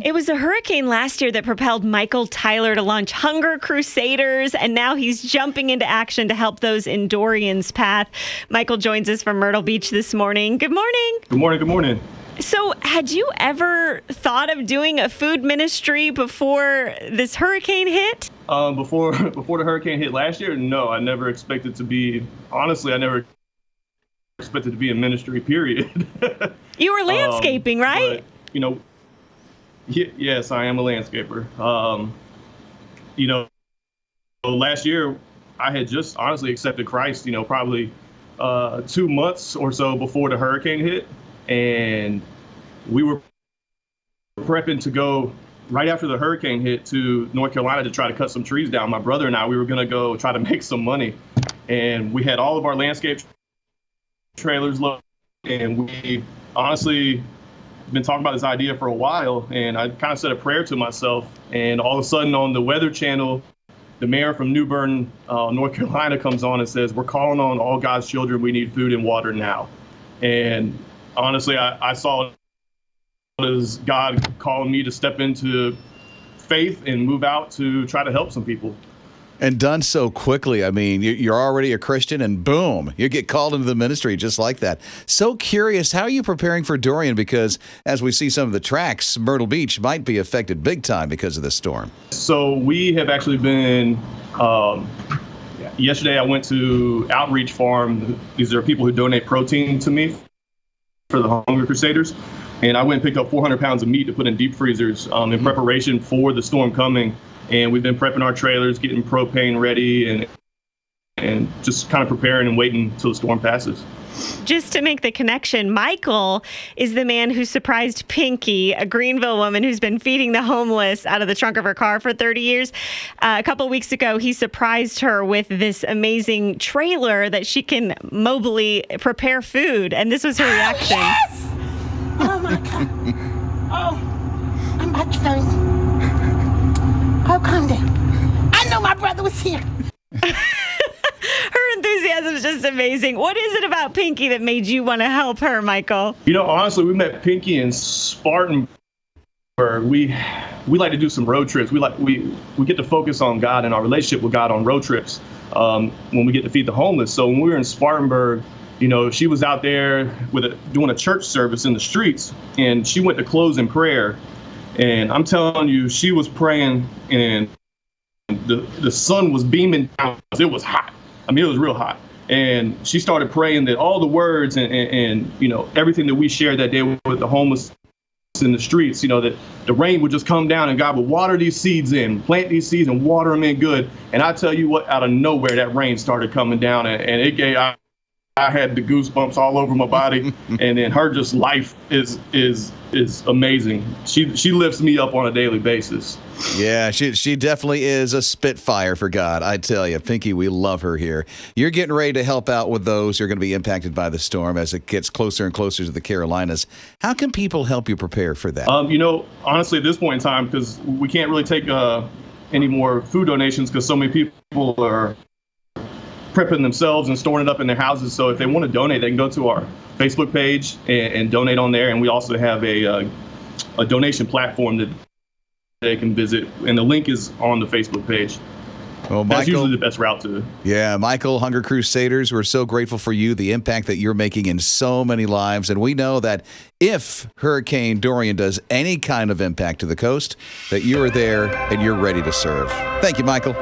It was a hurricane last year that propelled Michael Tyler to launch Hunger Crusaders, and now he's jumping into action to help those in Dorian's path. Michael joins us from Myrtle Beach this morning. Good morning. Good morning. Good morning. So, had you ever thought of doing a food ministry before this hurricane hit? Before the hurricane hit last year, no, I never expected to be. Honestly, I never expected to be in ministry. Period. You were landscaping, right? But, yes, I am a landscaper. Last year I had just honestly accepted Christ, probably 2 months or so before the hurricane hit. And we were prepping to go right after the hurricane hit to North Carolina to try to cut some trees down. My brother and I, we were going to go try to make some money. And we had all of our landscape trailers loaded. And we honestly been talking about this idea for a while. And I kind of said a prayer to myself. And all of a sudden on the Weather Channel, the mayor from New Bern, North Carolina comes on and says, "We're calling on all God's children. We need food and water now." And honestly, I saw it as God calling me to step into faith and move out to try to help some people. And done so quickly. I mean, you're already a Christian and boom, you get called into the ministry just like that. So curious, how are you preparing for Dorian? Because as we see some of the tracks, Myrtle Beach might be affected big time because of the storm. So we have actually been, yesterday I went to Outreach Farm. These are people who donate protein to me for the Hunger Crusaders. And I went and picked up 400 pounds of meat to put in deep freezers in preparation for the storm coming. And we've been prepping our trailers, getting propane ready, and just kind of preparing and waiting until the storm passes. Just to make the connection, Michael is the man who surprised Pinky, a Greenville woman who's been feeding the homeless out of the trunk of her car for 30 years. A couple of weeks ago, he surprised her with this amazing trailer that she can mobily prepare food. And this was her reaction. Yes! Oh, my God. Oh, I'm about to faint. Oh, calm down. I know my brother was here. Her enthusiasm is just amazing. What is it about Pinky that made you want to help her, Michael? Honestly, we met Pinky in Spartanburg. We like to do some road trips. We get to focus on God and our relationship with God on road trips when we get to feed the homeless. So when we were in Spartanburg, she was out there doing a church service in the streets, and she went to close in prayer. And I'm telling you, she was praying, and the sun was beaming down. It was hot. I mean, it was real hot. And she started praying that all the words and everything that we shared that day with the homeless in the streets, that the rain would just come down and God would water these seeds in, plant these seeds and water them in good. And I tell you what, out of nowhere, that rain started coming down, and it gave. I had the goosebumps all over my body, and then her just life is amazing. She lifts me up on a daily basis. Yeah, she definitely is a spitfire for God. I tell you, Pinky, we love her here. You're getting ready to help out with those who are going to be impacted by the storm as it gets closer and closer to the Carolinas. How can people help you prepare for that? Honestly, at this point in time, because we can't really take any more food donations because so many people are prepping themselves and storing it up in their houses. So if they want to donate, they can go to our Facebook page and donate on there. And we also have a donation platform that they can visit. And the link is on the Facebook page. Well, Michael, that's usually the best route to. Yeah, Michael, Hunger Crusaders, we're so grateful for you, the impact that you're making in so many lives. And we know that if Hurricane Dorian does any kind of impact to the coast, that you are there and you're ready to serve. Thank you, Michael.